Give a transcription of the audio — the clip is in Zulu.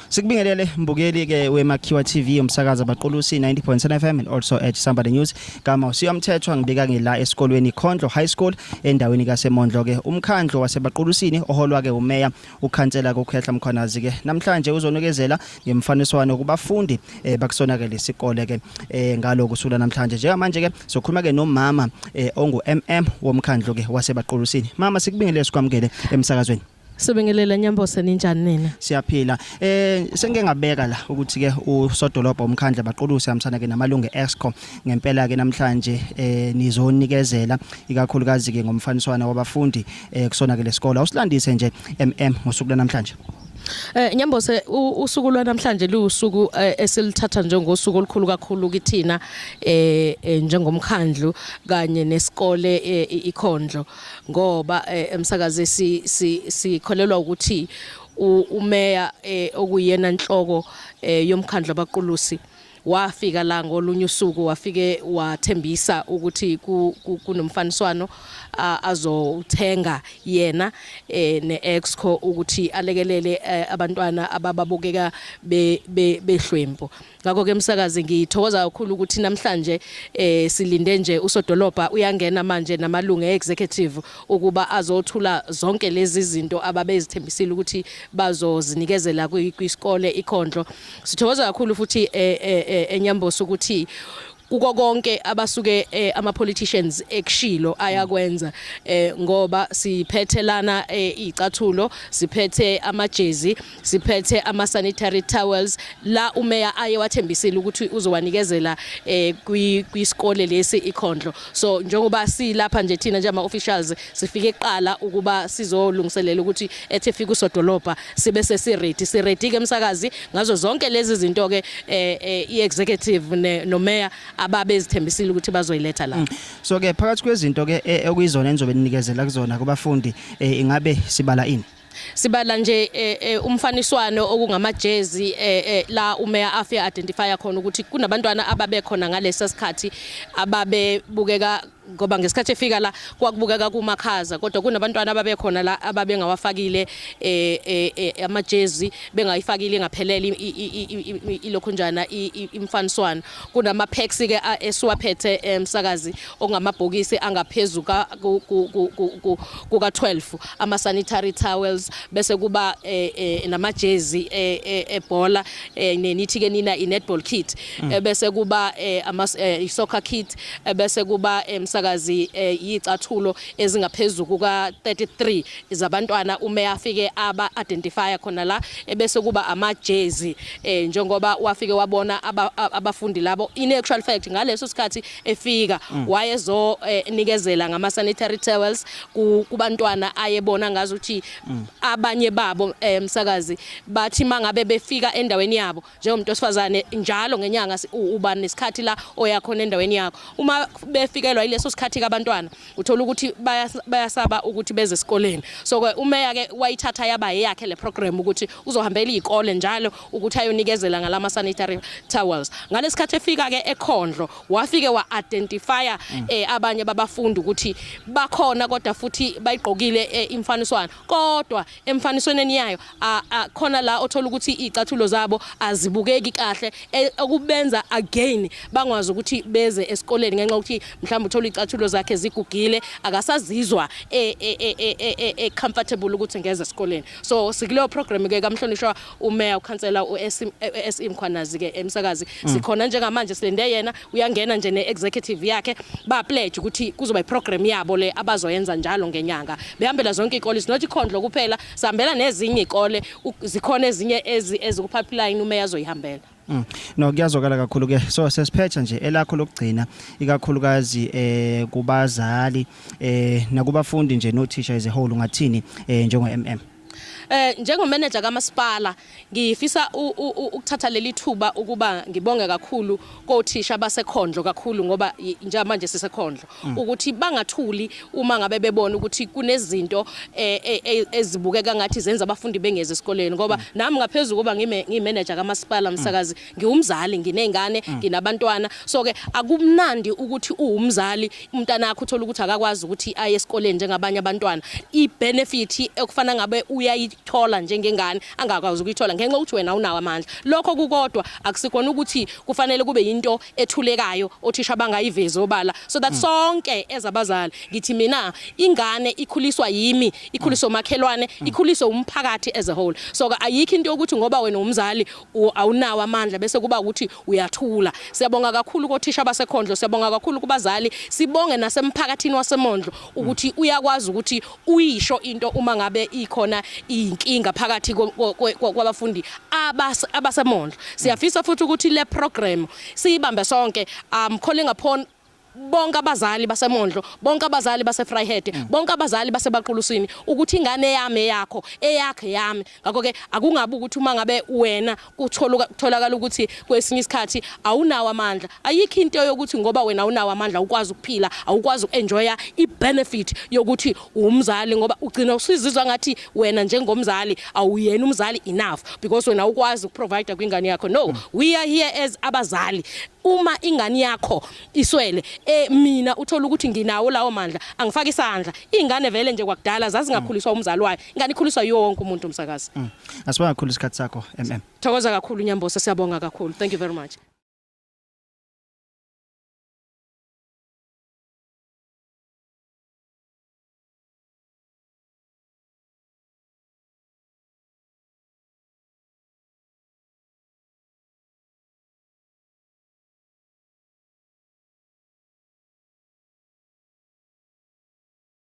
Sikubingelele mbukeli ke weMakhiwa TV umsakaza baqulusi 90.7 FM and also at Somebody News. Kama usiyamthethwa ngibika ngila esikolweni Khondlo High School endaweni kaSemondlo ke umkhandlo wasebaqulusini oholwa ke umeya ukhansela koKhehla Mkhwanazi ke namhlanje uzonikezela ngemfaniswano kubafundi bakusonakele isikole ke ngaloko usula namhlanje njengamanje ke sokhuluma ke nomama ongu MM womkhandlo ke wasebaqulusini. Mama sikubingelele sikwamukele emsakazweni. Sibingelela Nyambosa ninjani nina? Siyaphila. Sengeke ngabeka la ukuthi ke usodolobha umkhandla baqulusi hamsana ke namalungu eExco ngempela ke namhlanje nizonikezela ikakhulukazi ke ngomfaniswana wabafundi kusona ke lesikole. Awusilandise nje MM ngosuku namhlanje. Nyambose usuku lwa namhlanje lusuku esilithatha njengosuku olukhulu kakhulu kithina njengomkhandlu kanye nesikole ikhondlo ngoba emsakaze sikholelwa ukuthi umeya okuyena inhloko yomkhandlu abaqulusi wafika la ngolunye usuku wafike wathembisa ukuthi kunomfaniswano azothenga yena neExco ukuthi alekelele abantwana abababukeka behlwempu. Ngakho ke emsakazi ngithokoza kakhulu ukuthi namhlanje silinde nje usodolopha uyangena manje namalungu eexecutive ukuba azothula zonke lezi zinto ababezithembisile ukuthi bazozinikezela kwisikole ikhondlo. Sithokoza kakhulu futhi eNyambosa ukuthi kuko konke abasuke ama politicians ekshilo ayakwenza ngoba siphethelana icathulo siphethe amajezi siphethe ama sanitary towels la umeya aye wathembisile ukuthi uzowanikezela kwisikole lesi ikhondlo. So njengoba silapha nje thina nje ama officials sifike eqala ukuba sizolungiselela ukuthi ethe fika usodolopha sibe si ready ke emsakazi ngazo zonke lezi zinto ke iexecutive no mayor ababezithembisile ukuthi bazoyiletha la. So ke phakathi kwezinto ke okuyizona enizobe nikezela kuzona kubafundi ingabe sibala ini? Sibala nje umfaniswano okungamajezi la umeya afika identify khona ukuthi kunabantwana ababekhona ngalesa sikhathi ababebukeka ngoba ngesikhathi efika la kwakubukeka kumakhaza kodwa kunabantwana ababekhona la ababengawafakile amajezi bengayifakile ngaphelele ilokhunjana imfaniswano. Kunama packs ke esiwaphethe emsakazi ongamabhokisi angaphezulu kuka 12 ama sanitary towels bese kuba namajezi ebhola nenithi ke nina inetball kit bese kuba soccer kit bese kuba emsakazi yicathulo ezingaphezulu kuka 33 izabantwana umeya afike aba identify khona la bese kuba amajezi njengoba wafike wabona abafundi labo in actual fact ngaleso sikhathi efika wayezo nikezela ngama sanitary towels kubantwana ayebona ngazi ukuthi abanye babo emsakazi bathi mangabe befika endaweni yabo njengomuntu osifazane njalo ngenyanga uba nesikhathi la oyakhona endaweni yakho uma befikelwa ileso sikhathi kabantwana uthola ukuthi bayasaba ukuthi beze esikoleni. So ke umeya ke wayithatha yaba yakhe le program ukuthi uzohambela izikole njalo ukuthi ayonikezela ngalama sanitary towels. Ngalesikhathi efika ke ekhondlo wafike wa identify abanye babafundi ukuthi bakhona kodwa futhi bayigqokile imfaniswano kodwa emfanisweni yayo khona la othola ukuthi icathulo zabo azibukeki kahle okubenza again bangwazi ukuthi beze esikoleni ngenxa ukuthi mhlawumbe uthola icathulo zakhe zigugile akasazizwa comfortable ukuthi ngeze esikoleni. So sikuleyo program ke kamhlonishwa umeya ukhansela uSM Mkhwanazi ke emsakazi sikhona njengamanje silinde yena uyangena nje neexecutive yakhe ba pledge ukuthi kuzoba iprogram yabo le abazoyenza njalo ngenyanga behambela zonke izikole not ikhondlo kuphela sihambela nezinye izikole zikhona ezinye eziku pipeline umeya azoyihambela. No kuyazokala kakhulu ke so sesiphetha nje elakho lokugcina ikakhulukazi kubazali nakubafundi nje nothisha as a whole ungathini njengo MM? Njengomanager kaMasipala ngifisa ukuthatha leli thuba ukuba ngibonge kakhulu kothisha basekhondlo kakhulu ngoba njengamanje sisekhondlo ukuthi bangathuli uma ngabe bebona ukuthi kunezinto ezibukeka ngathi zenza abafundi bengeze esikoleni ngoba nami ngaphezulu kuba ngimanager kaMasipala umsakazi ngiwumzali nginezingane nginabantwana. So ke akumnandi ukuthi uwumzali umntana wakho uthola ukuthi akakwazi ukuthi aye esikoleni njengabanye abantwana. I benefit ekufana ngabe ukuthola njengengane angakwazi ukuyithola ngenxa ukuthi wena unawo amandla lokho kukodwa akusikona ukuthi kufanele kube yinto ethulekayo othisha bangayivezi obala so that sonke ezabazali ngithi mina ingane ikhuliswa yimi ikhuliswa umakhelwane ikhuliswa umphakathi as a whole so ayikho into ukuthi ngoba wena umzali awunawo amandla bese kuba ukuthi uyathula siyabonga kakhulu kothisha basekhondlo siyabonga kakhulu kubazali sibonge nasemphakathini waseMondlo ukuthi uyakwazi ukuthi uyisho into uma ngabe ikhona inkinga phakathi kwabafundi abaseMondlo siyafisa futhi ukuthi le program siyibambe sonke calling upon bonke abazali baseMondlo bonke abazali baseVryheid bonke abazali baseBaqulusini ukuthi ingane yami eyakho eyakhe yami ngakho ke akungabi ukuthi uma ngabe wena kutholakala ukuthi kwesinye isikhathi awunawo amandla ayikho into yokuthi ngoba wena awunawo amandla ukwazi ukuphila awukwazi ukuenjoya ibenefit yokuthi umzali ngoba ugcina usizizwa ngathi wena njengomzali awuyena umzali enough because wena ukwazi ukuprovide kwingane yakho no we are here as abazali uma ingane yakho iswele mina uthola ukuthi nginawo lawo mandla angifaka isandla ingane vele nje kwakudala zazingakhuliswa umzali wayo ingane ikhuliswa yonke umuntu umsakazi asibonga kakhulu isikhathi sakho thokoza kakhulu Nyambosa siyabonga kakhulu thank you very much